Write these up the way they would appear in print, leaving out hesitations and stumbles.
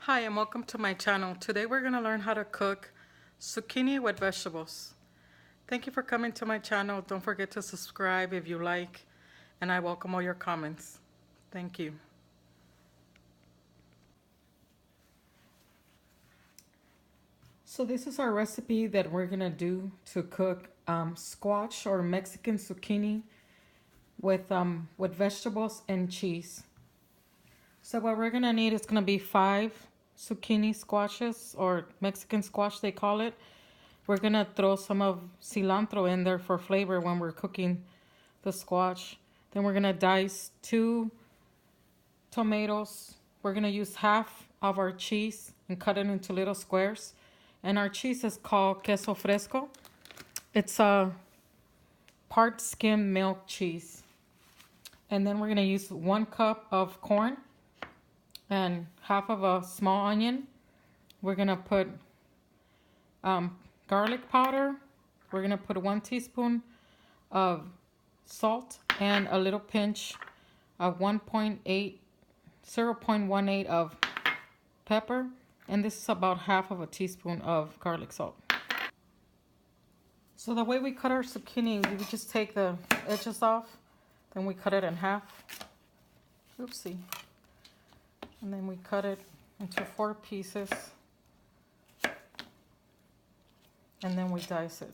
Hi and welcome to my channel. Today we're going to learn how to cook zucchini with vegetables. Thank you for coming to my channel. Don't forget to subscribe if you like, and I welcome all your comments. Thank you. So this is our recipe that we're going to do to cook squash or Mexican zucchini with vegetables and cheese. So what we're going to need is going to be 5 zucchini squashes, or Mexican squash they call it. We're going to throw some of cilantro in there for flavor when we're cooking the squash. Then we're going to dice 2 tomatoes. We're going to use half of our cheese and cut it into little squares. And our cheese is called queso fresco. It's a part skim milk cheese. And then we're going to use 1 cup of corn and half of a small onion. We're going to put garlic powder. We're going to put 1 teaspoon of salt and a little pinch of 0.18 of pepper. And this is about half of a teaspoon of garlic salt. So the way we cut our zucchini, we just take the edges off, then we cut it in half. Oopsie. And then we cut it into 4 pieces. And then we dice it.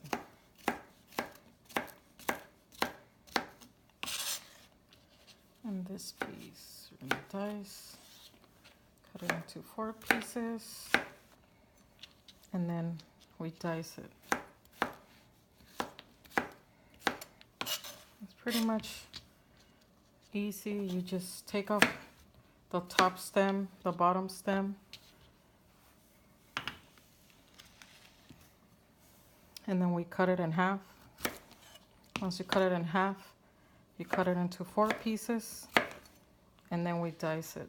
And this piece, we're going to dice, cut it into 4 pieces, and then we dice it. It's pretty much easy. You just take off the top stem, the bottom stem, and then we cut it in half. Once you cut it in half, you cut it into 4 pieces, and then we dice it.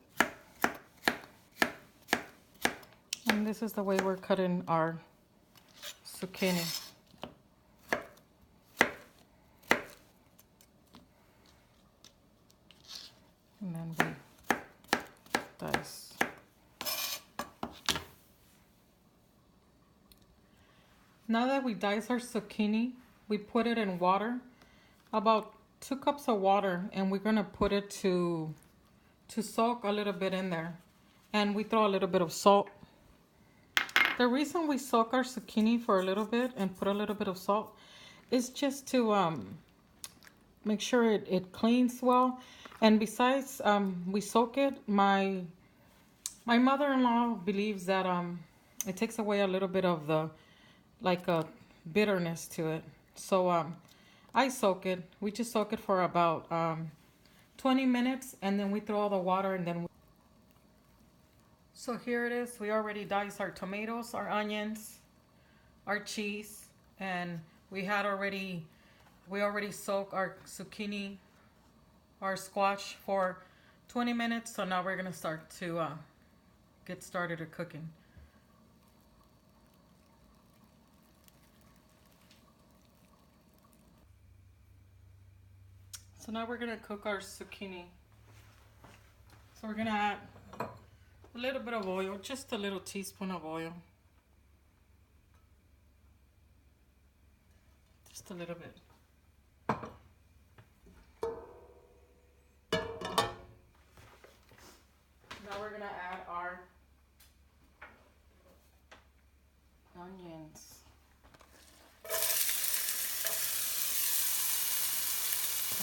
And this is the way we're cutting our zucchini. And then we dice. Now that we dice our zucchini, we put it in water, about 2 cups of water, and we're gonna put it to soak a little bit in there. And we throw a little bit of salt. The reason we soak our zucchini for a little bit and put a little bit of salt is just to make sure it cleans well. And besides, we soak it. My mother-in-law believes that it takes away a little bit of the bitterness to it. So I soak it. We just soak it for about 20 minutes, and then we throw all the water, and then so here it is. We already diced our tomatoes, our onions, our cheese, and we already soaked our zucchini, our squash for 20 minutes. So now we're gonna start to get started at cooking. So now we're gonna cook our zucchini. So we're gonna add a little bit of oil, just a little teaspoon of oil. Just a little bit. Now we're gonna add our onions.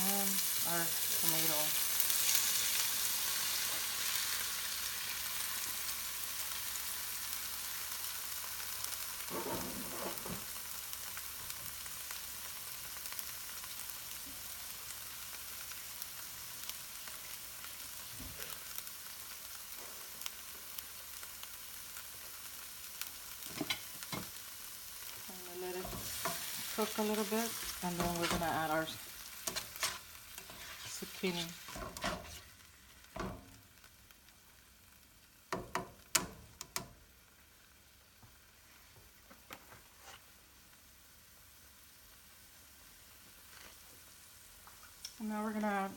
And our tomato. And let it cook a little bit, and then we're gonna add our zucchini. And now we're gonna add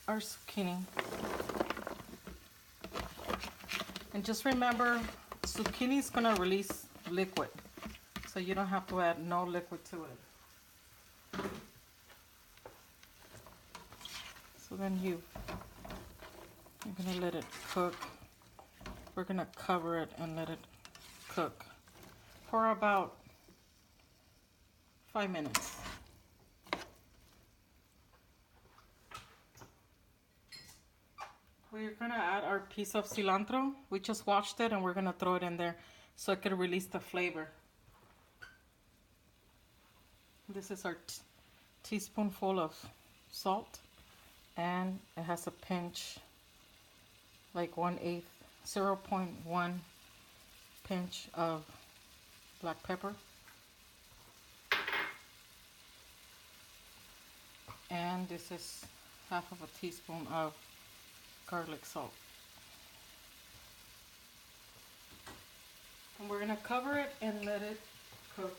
our zucchini. And just remember, zucchini is gonna release liquid, so you don't have to add no liquid to it. So then you're gonna let it cook. We're gonna cover it and let it cook for about 5 minutes. We're gonna add our piece of cilantro. We just washed it and we're gonna throw it in there so it can release the flavor. This is our teaspoonful of salt, and it has a pinch, like 1/8, 0.1 pinch of black pepper. And this is half of a teaspoon of garlic salt. And we're gonna cover it and let it cook.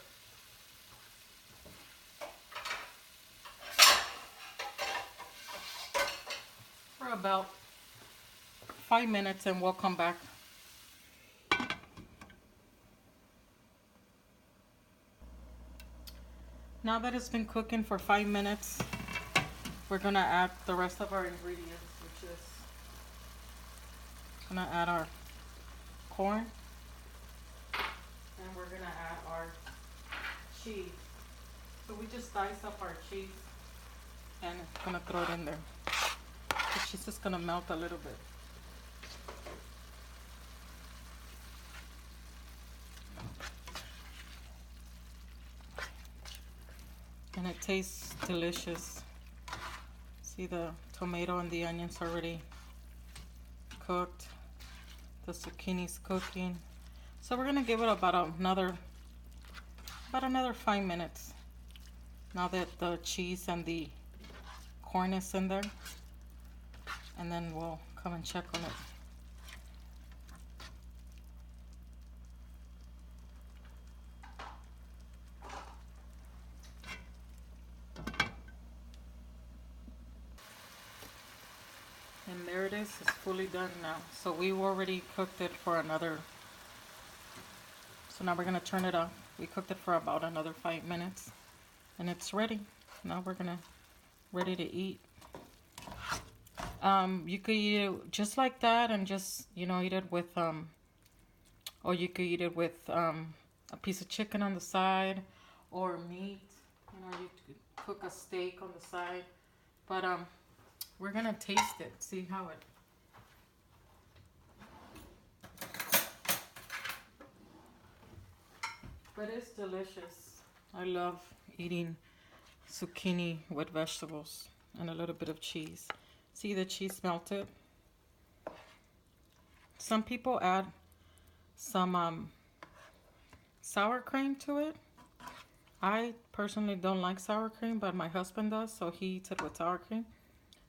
For about 5 minutes, and we'll come back. Now that it's been cooking for 5 minutes, we're gonna add the rest of our ingredients, which is gonna add our corn, and we're gonna add our cheese. So we just dice up our cheese and gonna throw it in there. The cheese is gonna melt a little bit. And it tastes delicious. See, the tomato and the onions already cooked. The zucchini's cooking. So we're gonna give it about another 5 minutes. Now that the cheese and the corn is in there, and then we'll come and check on it. And there it is, it's fully done now. So we already cooked it for another, so now we're gonna turn it off. We cooked it for about another 5 minutes and it's ready. Now we're gonna ready to eat. You could eat it just like that and just, you know, eat it with or you could eat it with a piece of chicken on the side, or meat. You know, you could cook a steak on the side. But we're gonna taste it, see how it. But it's delicious. I love eating zucchini with vegetables and a little bit of cheese. See the cheese melted? Some people add some sour cream to it. I personally don't like sour cream, but my husband does, so he eats it with sour cream.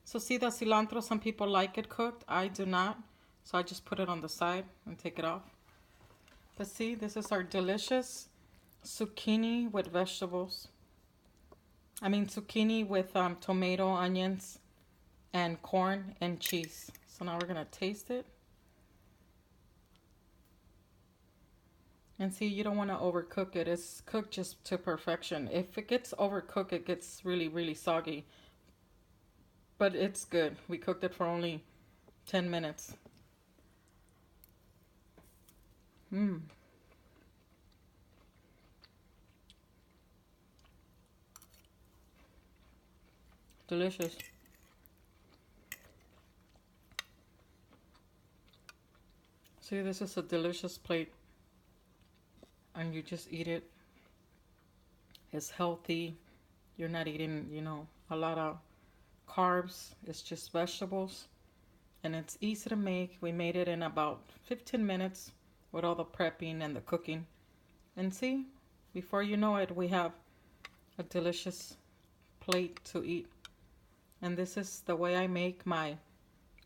So see the cilantro, some people like it cooked. I do not, so I just put it on the side and take it off. But see, this is our delicious zucchini with vegetables. I mean zucchini with tomato, onions, and corn and cheese. So now we're gonna taste it. And see, you don't want to overcook it. It's cooked just to perfection. If it gets overcooked, it gets really, really soggy. But it's good. We cooked it for only 10 minutes. Delicious. See, this is a delicious plate. And you just eat it. It's healthy. You're not eating, you know, a lot of carbs. It's just vegetables. And it's easy to make. We made it in about 15 minutes with all the prepping and the cooking. And see, before you know it, we have a delicious plate to eat. And this is the way I make my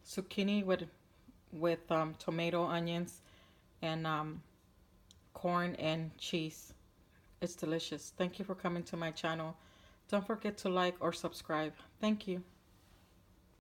zucchini with tomato, onions, and corn and cheese. It's delicious. Thank you for coming to my channel. Don't forget to like or subscribe. Thank you.